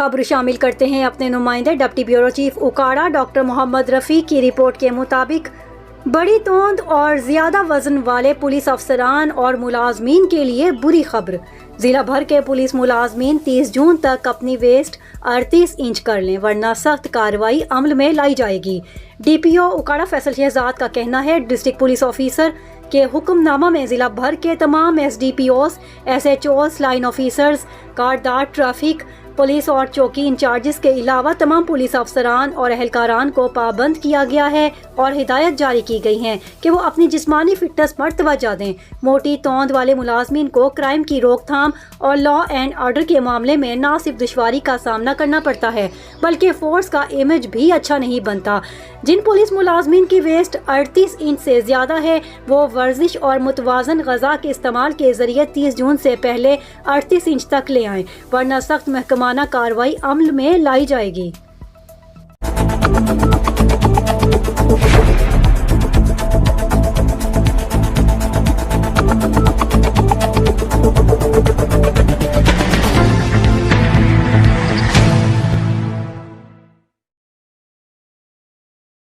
खबर शामिल करते हैं अपने नुमाइंदे डिप्टी ब्यूरो चीफ उकाड़ा डॉक्टर मोहम्मद रफ़ी की रिपोर्ट के मुताबिक बड़ी तोंद और ज़्यादा वजन वाले पुलिस अफसरान और मुलाजमीन के लिए बुरी खबर। ज़िला भर के पुलिस मुलाजमीन 30 जून तक अपनी वेस्ट 38 इंच कर लें, वरना सख्त कार्रवाई अमल में लाई जाएगी। DPO उकाड़ा फैसल शहजाद का कहना है डिस्ट्रिक्ट पुलिस ऑफिसर के हुक्मनामा में ज़िला भर के तमाम SDPOs, SHOs, लाइन ऑफिसर्स, कार्डदार, ट्रैफिक पुलिस और चौकी इंचार्जेस के अलावा तमाम पुलिस अफसरान और अहलकारान को पाबंद किया गया है और हिदायत जारी की गई है कि वो अपनी जिस्मानी फिटनेस पर तवज्जो दें। मोटी तौंद वाले मुलाजमीन को क्राइम की रोकथाम और लॉ एंड ऑर्डर के मामले में न सिर्फ दुश्वारी का सामना करना पड़ता है बल्कि फोर्स का इमेज भी अच्छा नहीं बनता। जिन पुलिस मुलाजमीन की वेस्ट 38 इंच से ज़्यादा है वो वर्जिश और मुतवाजन गज़ा के इस्तेमाल के ज़रिए 30 जून से पहले 38 इंच तक ले आएँ, वरना सख्त महकमाना कार्रवाई अमल में लाई जाएगी।